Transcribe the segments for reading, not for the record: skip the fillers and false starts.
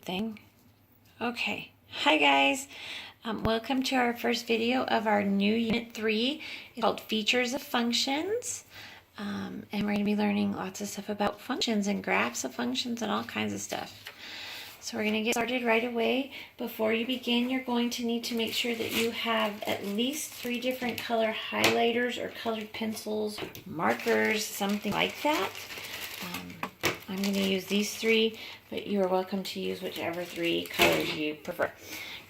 thing. Okay, hi guys. Welcome to our first video of our new Unit 3. It's called Features of Functions. And we're going to be learning lots of stuff about functions and graphs of functions and all kinds of stuff. So we're going to get started right away. Before you begin, you're going to need to make sure that you have at least 3 different color highlighters or colored pencils, markers, something like that. I'm going to use these 3, but you are welcome to use whichever 3 colors you prefer.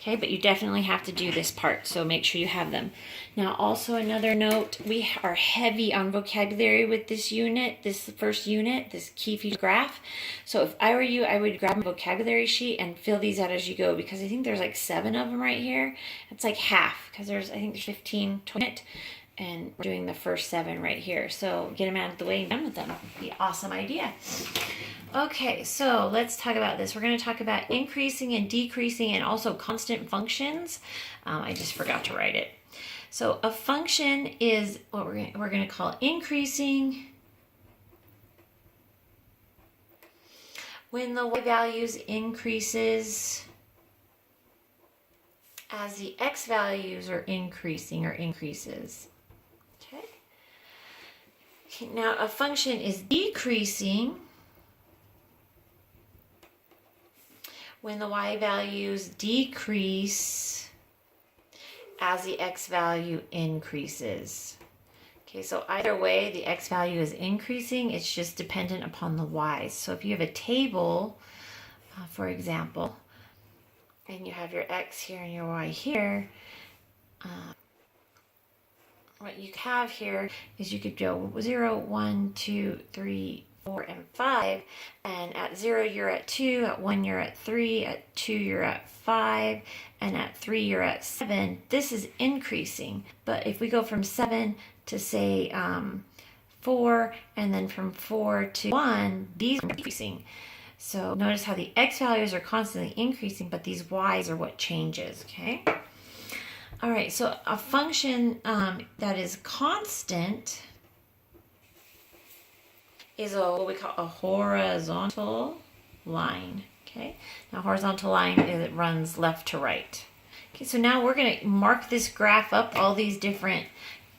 Okay, but you definitely have to do this part, so make sure you have them. Now, also another note, we are heavy on vocabulary with this unit, this first unit, this key feature graph. So if I were you, I would grab a vocabulary sheet and fill these out as you go, because I think there's like 7 of them right here. It's like half, because I think there's 15 to it. And we're doing the first 7 right here. So get them out of the way and done with them. Be an awesome idea. Okay, so let's talk about this. We're going to talk about increasing and decreasing and also constant functions. I just forgot to write it. So a function is what we're going to call increasing when the y values increases as the x values are increasing or increases. Okay, now a function is decreasing when the y values decrease as the x value increases. Okay, so either way, the x value is increasing. It's just dependent upon the y's. So if you have a table, for example, and you have your x here and your y here, what you have here is you could go 0, 1, 2, 3, 4, and 5. And at 0, you're at 2. At 1, you're at 3. At 2, you're at 5. And at 3, you're at 7. This is increasing. But if we go from 7 to, say, 4, and then from 4 to 1, these are increasing. So notice how the x values are constantly increasing, but these y's are what changes, okay? All right, so a function that is constant is what we call a horizontal line, okay? Now, horizontal line is it runs left to right. Okay, so now we're going to mark this graph up, all these different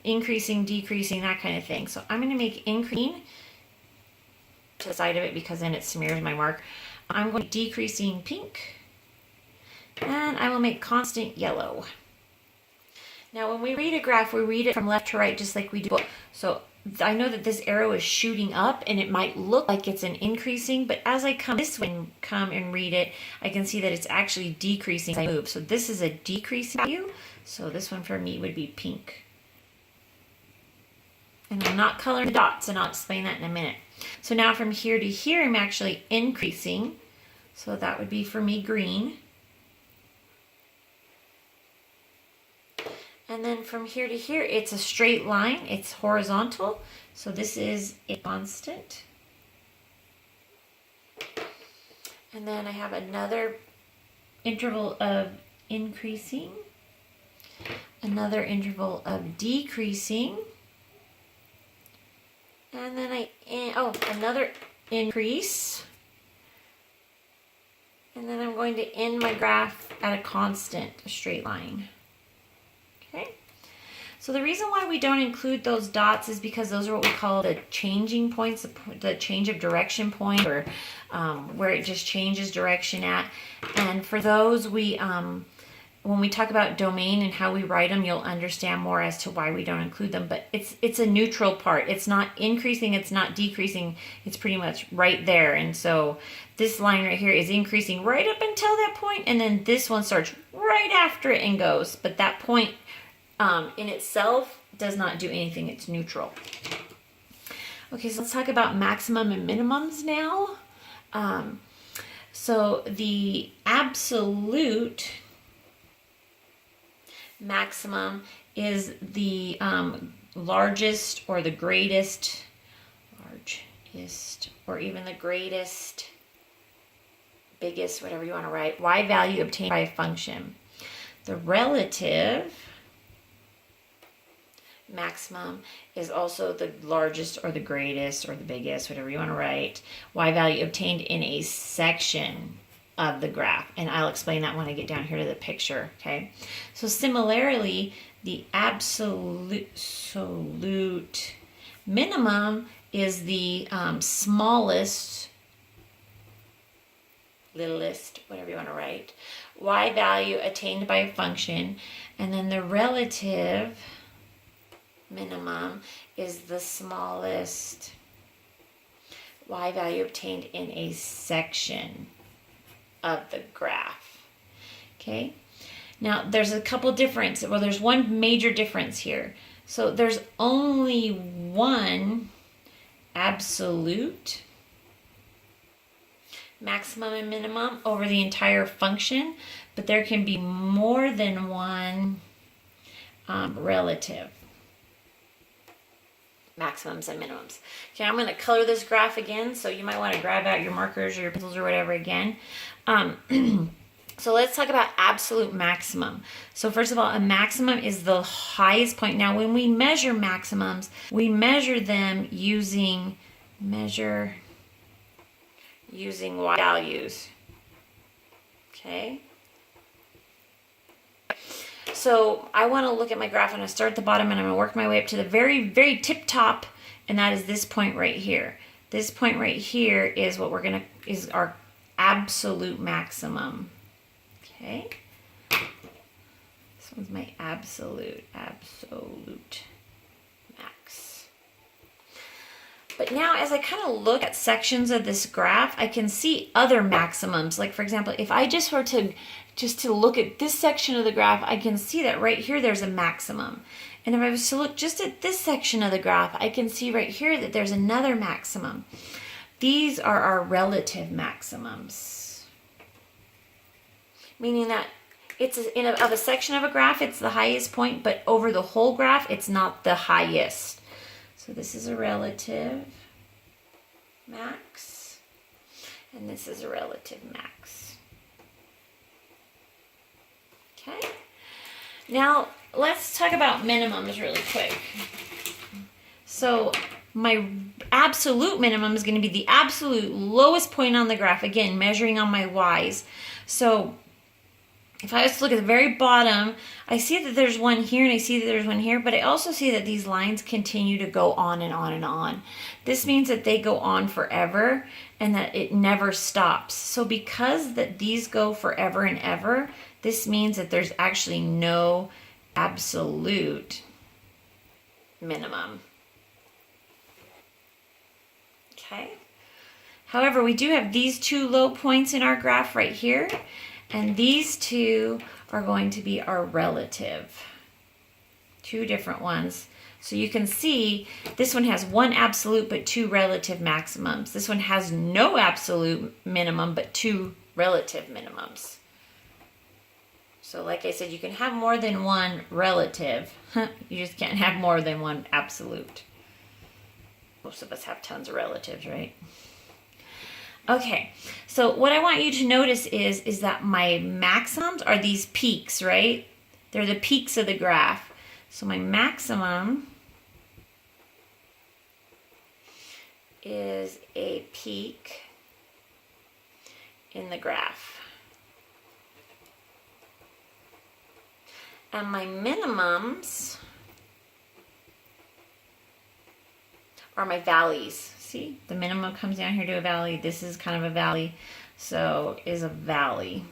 increasing, decreasing, that kind of thing. So I'm going to make increasing to the side of it because then it smears my mark. I'm going to decreasing pink, and I will make constant yellow. Now, when we read a graph, we read it from left to right, just like we do. So I know that this arrow is shooting up, and it might look like it's an increasing, but as I come this way and read it, I can see that it's actually decreasing as I move. So this is a decreasing value. So this one for me would be pink. And I'm not coloring the dots, and I'll explain that in a minute. So now from here to here, I'm actually increasing. So that would be for me green. And then from here to here, it's a straight line. It's horizontal. So this is a constant. And then I have another interval of increasing, another interval of decreasing, and then another increase. And then I'm going to end my graph at a constant, a straight line. Okay. So the reason why we don't include those dots is because those are what we call the changing points, the change of direction point, or where it just changes direction at. And for those, when we talk about domain and how we write them, you'll understand more as to why we don't include them. But it's a neutral part. It's not increasing, it's not decreasing. It's pretty much right there. And so this line right here is increasing right up until that point, and then this one starts right after it and goes. But that point in itself does not do anything. It's neutral. Okay, so let's talk about maximum and minimums now. So the absolute maximum is the largest or the greatest, or even the greatest, biggest, whatever you want to write, y value obtained by a function. The relative maximum is also the largest or the greatest or the biggest, whatever you want to write, y value obtained in a section. of the graph. And I'll explain that when I get down here to the picture, okay? So similarly, the absolute minimum is the smallest, littlest, whatever you want to write, y value attained by a function. And then the relative minimum is the smallest y value obtained in a section of the graph. Okay, now there's a couple differences. Well, there's one major difference here. So there's only one absolute maximum and minimum over the entire function, but there can be more than one relative maximums and minimums. Okay, I'm going to color this graph again, so you might want to grab out your markers or your pencils or whatever again. So let's talk about absolute maximum. So first of all, a maximum is the highest point. Now, when we measure maximums, we measure them using y values. Okay. So I want to look at my graph. I'm going to start at the bottom and I'm going to work my way up to the very, very tip top, and that is this point right here. This point right here is what is our absolute maximum. Okay. This one's my absolute max. But now as I kind of look at sections of this graph, I can see other maximums. Like for example, if I just were to look at this section of the graph, I can see that right here there's a maximum. And if I was to look just at this section of the graph, I can see right here that there's another maximum. These are our relative maximums. Meaning that it's of a section of a graph, it's the highest point, but over the whole graph, it's not the highest. So this is a relative max, and this is a relative max. Okay. Now, let's talk about minimums really quick. So my absolute minimum is going to be the absolute lowest point on the graph, again, measuring on my y's. So if I was to look at the very bottom, I see that there's one here and I see that there's one here, but I also see that these lines continue to go on and on and on. This means that they go on forever and that it never stops. So because that these go forever and ever, this means that there's actually no absolute minimum. Okay. However, we do have these two low points in our graph right here, and these two are going to be our relative. Two different ones. So you can see this one has one absolute but two relative maximums. This one has no absolute minimum but two relative minimums. So like I said, you can have more than one relative. You just can't have more than one absolute. Most of us have tons of relatives, right? Okay, so what I want you to notice is that my maximums are these peaks, right? They're the peaks of the graph. So my maximum is a peak in the graph. And my minimums are my valleys. See, the minimum comes down here to a valley. This is kind of a valley. So is a valley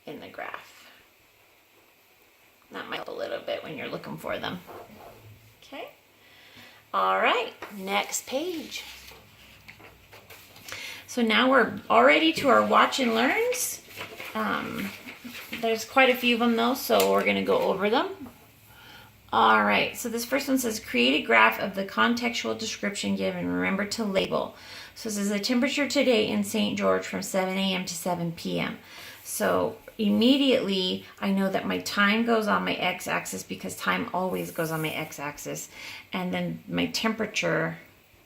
in the graph. That might help a little bit when you're looking for them. Okay. All right, next page. So now we're already to our watch and learns. There's quite a few of them though, so we're going to go over them. All right, so this first one says, create a graph of the contextual description given. Remember to label. So this is the temperature today in St. George from 7 a.m. to 7 p.m. So immediately I know that my time goes on my x-axis because time always goes on my x-axis. And then my temperature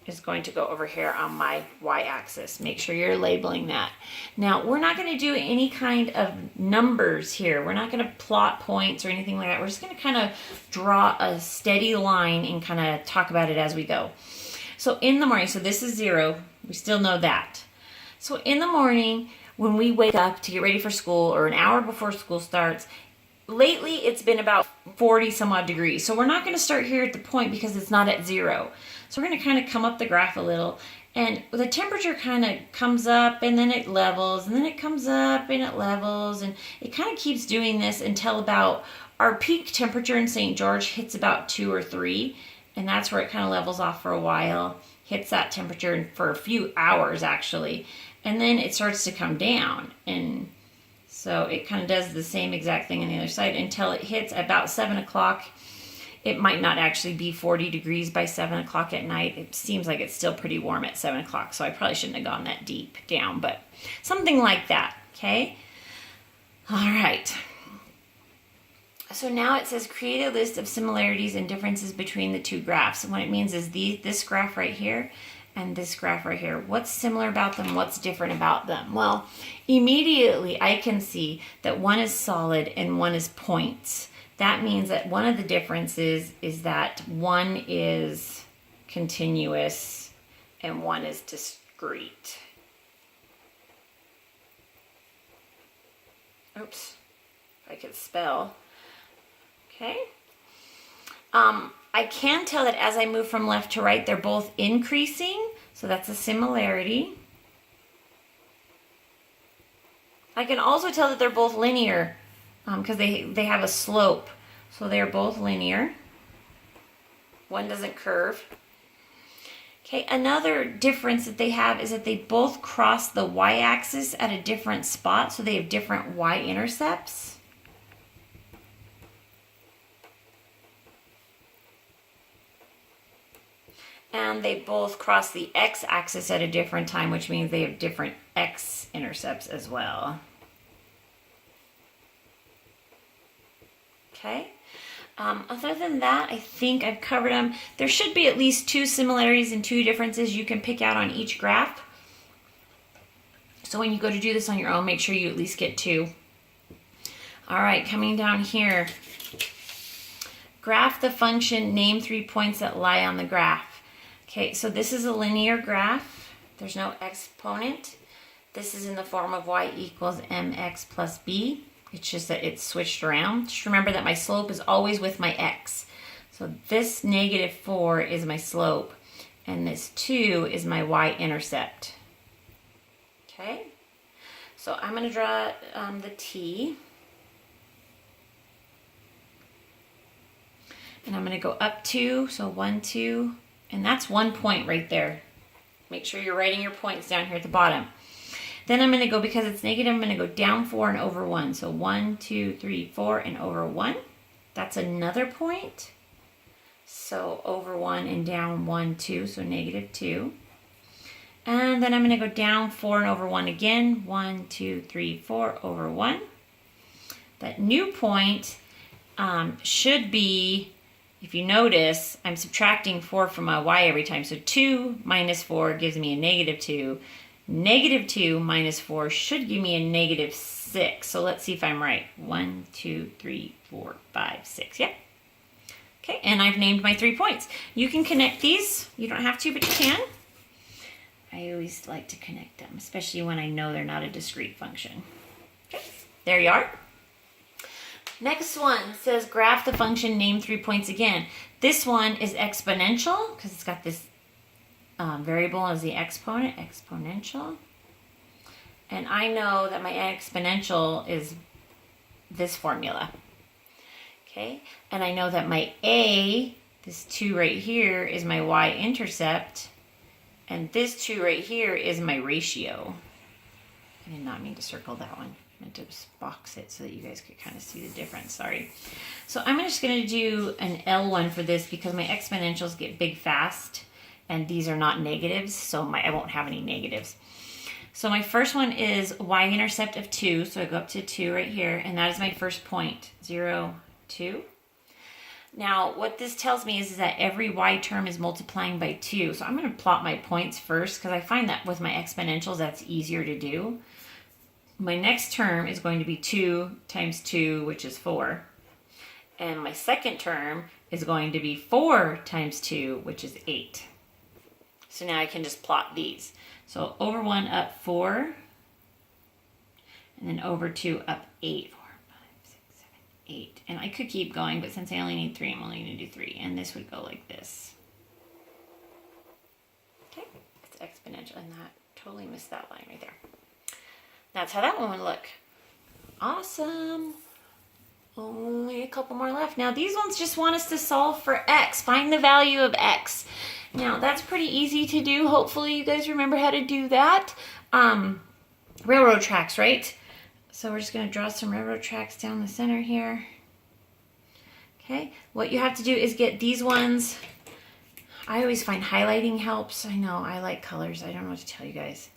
is going to go over here on my y-axis. Make sure you're labeling that. Now, we're not going to do any kind of numbers here. We're not going to plot points or anything like that. We're just going to kind of draw a steady line and kind of talk about it as we go. So in the morning, so this is 0. We still know that. So in the morning, when we wake up to get ready for school or an hour before school starts, lately it's been about 40 some odd degrees. So we're not going to start here at the point because it's not at 0. So we're going to kind of come up the graph a little. And the temperature kind of comes up and then it levels and then it comes up and it levels. And it kind of keeps doing this until about our peak temperature in St. George hits about 2 or 3. And that's where it kind of levels off for a while, hits that temperature for a few hours actually. And then it starts to come down. And so it kind of does the same exact thing on the other side until it hits about 7 o'clock. It might not actually be 40 degrees by 7 o'clock at night. It seems like it's still pretty warm at 7 o'clock, so I probably shouldn't have gone that deep down, but something like that, okay? All right. So now it says create a list of similarities and differences between the two graphs. And what it means is this graph right here and this graph right here. What's similar about them? What's different about them? Well, immediately I can see that one is solid and one is points. That means that one of the differences is that one is continuous and one is discrete. Oops, if I could spell. Okay. I can tell that as I move from left to right, they're both increasing. So that's a similarity. I can also tell that they're both linear because they have a slope. So they're both linear. One doesn't curve. Okay, another difference that they have is that they both cross the y-axis at a different spot. So they have different y-intercepts. And they both cross the x-axis at a different time, which means they have different x-intercepts as well. Okay. Other than that, I think I've covered them. There should be at least 2 similarities and 2 differences you can pick out on each graph. So when you go to do this on your own, make sure you at least get 2. All right, coming down here. Graph the function, name 3 points that lie on the graph. Okay, so this is a linear graph. There's no exponent. This is in the form of y equals mx plus b. It's just that it's switched around. Just remember that my slope is always with my x. So this -4 is my slope, and this 2 is my y-intercept. Okay, so I'm going to draw the t. And I'm going to go up 2, so 1, 2. And that's 1 point right there. Make sure you're writing your points down here at the bottom. Then I'm going to go, because it's negative, I'm going to go down 4 and over 1. So 1, 2, 3, 4, and over 1. That's another point. So over 1 and down 1, 2, so -2. And then I'm going to go down 4 and over 1 again. 1, 2, 3, 4, over 1. That new point should be, if you notice, I'm subtracting 4 from my y every time. So 2 minus 4 gives me a -2. -2 minus 4 should give me a -6. So let's see if I'm right. 1, 2, 3, 4, 5, 6. Yep. Okay, and I've named my 3 points. You can connect these. You don't have to, but you can. I always like to connect them, especially when I know they're not a discrete function. Okay, there you are. Next one says graph the function, name 3 points again. This one is exponential because it's got this variable as the exponent, exponential. And I know that my exponential is this formula. Okay, and I know that my a, this 2 right here, is my y-intercept, and this 2 right here is my ratio. I did not mean to circle that one. I meant to just box it so that you guys could kind of see the difference. Sorry. So I'm just going to do an L one for this because my exponentials get big fast, and these are not negatives, so I won't have any negatives. So my first one is y-intercept of 2, so I go up to 2 right here, and that is my first point, 0, 2. Now, what this tells me is that every y term is multiplying by 2. So I'm going to plot my points first because I find that with my exponentials, that's easier to do. My next term is going to be 2 times 2, which is 4. And my second term is going to be 4 times 2, which is 8. So now I can just plot these. So over 1 up 4, and then over 2 up 8. 4, 5, 6, 7, 8. And I could keep going, but since I only need 3, I'm only going to do 3. And this would go like this. Okay, it's exponential, and that totally missed that line right there. That's how that one would look. Awesome. Only a couple more left. Now these ones just want us to solve for x. Find the value of x. Now that's pretty easy to do. Hopefully you guys remember how to do that. Railroad tracks, right? So we're just going to draw some railroad tracks down the center here. Okay, what you have to do is get these ones. I always find highlighting helps. I know, I like colors. I don't know what to tell you guys.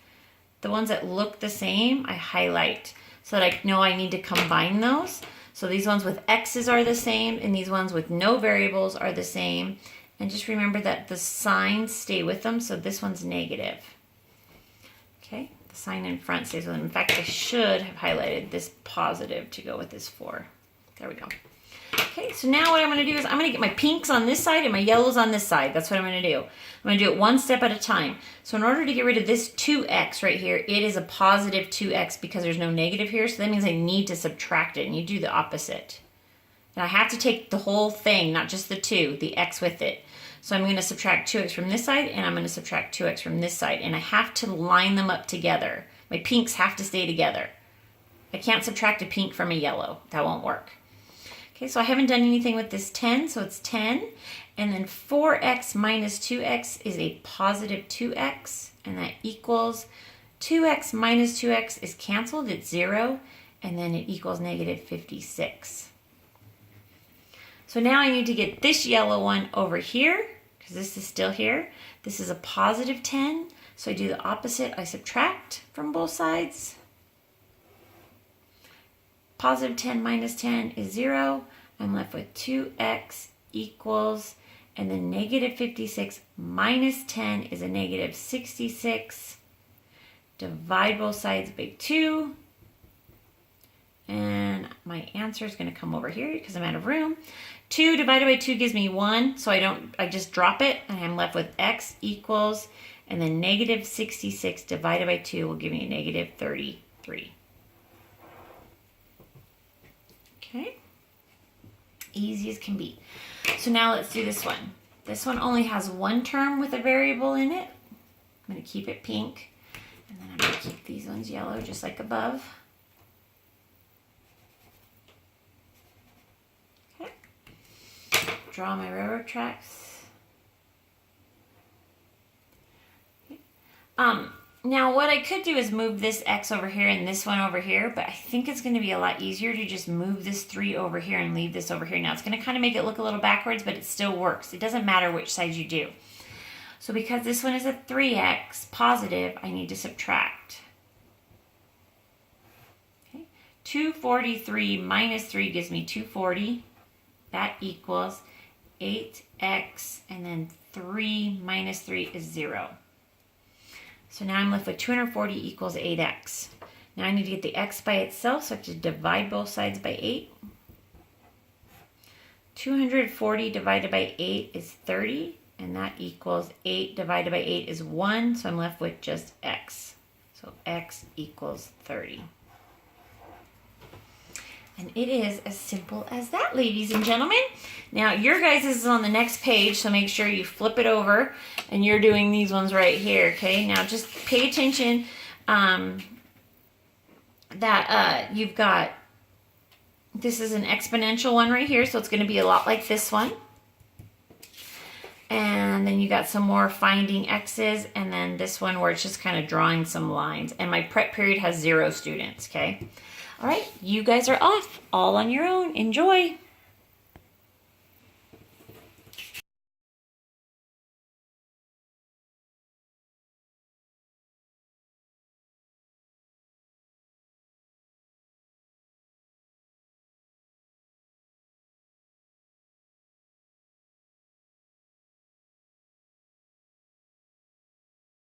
The ones that look the same, I highlight so that I know I need to combine those. So these ones with x's are the same, and these ones with no variables are the same. And just remember that the signs stay with them, so this one's negative. Okay, the sign in front stays with them. In fact, I should have highlighted this positive to go with this 4. There we go. Okay, so now what I'm going to do is I'm going to get my pinks on this side and my yellows on this side. That's what I'm going to do. I'm going to do it one step at a time. So in order to get rid of this 2x right here, it is a positive 2x because there's no negative here. So that means I need to subtract it, and you do the opposite. And I have to take the whole thing, not just the 2, the x with it. So I'm going to subtract 2x from this side, and I'm going to subtract 2x from this side. And I have to line them up together. My pinks have to stay together. I can't subtract a pink from a yellow. That won't work. Okay, so I haven't done anything with this 10, so it's 10. And then 4x minus 2x is a positive 2x, and that equals 2x minus 2x is canceled, it's 0, and then it equals negative 56. So now I need to get this yellow one over here, because this is still here. This is a positive 10, so I do the opposite. I subtract from both sides. Positive 10 minus 10 is 0. I'm left with 2x equals, and then negative 56 minus 10 is a negative 66. Divide both sides by 2. And my answer is going to come over here because I'm out of room. 2 divided by 2 gives me 1, so I just drop it, and I'm left with x equals, and then negative 66 divided by 2 will give me a negative 33. Okay, easy as can be. So now let's do this one. This one only has one term with a variable in it. I'm going to keep it pink, and then I'm going to keep these ones yellow just like above. Okay, draw my railroad tracks. Okay. Now what I could do is move this x over here and this one over here, but I think it's going to be a lot easier to just move this 3 over here and leave this over here. Now it's going to kind of make it look a little backwards, but it still works. It doesn't matter which side you do. So because this one is a 3x positive, I need to subtract. Okay. 243 minus 3 gives me 240. That equals 8x, and then 3 minus 3 is 0. So now I'm left with 240 equals 8x. Now I need to get the x by itself, so I have to divide both sides by 8. 240 divided by 8 is 30, and that equals 8 divided by 8 is 1, so I'm left with just x. So x equals 30. And it is as simple as that, ladies and gentlemen. Now, your guys' is on the next page, so make sure you flip it over, and you're doing these ones right here, okay? Now, just pay attention that you've got, this is an exponential one right here, so it's going to be a lot like this one. And then you got some more finding x's, and then this one where it's just kind of drawing some lines. And my prep period has 0 students, okay? All right, you guys are off, all on your own. Enjoy.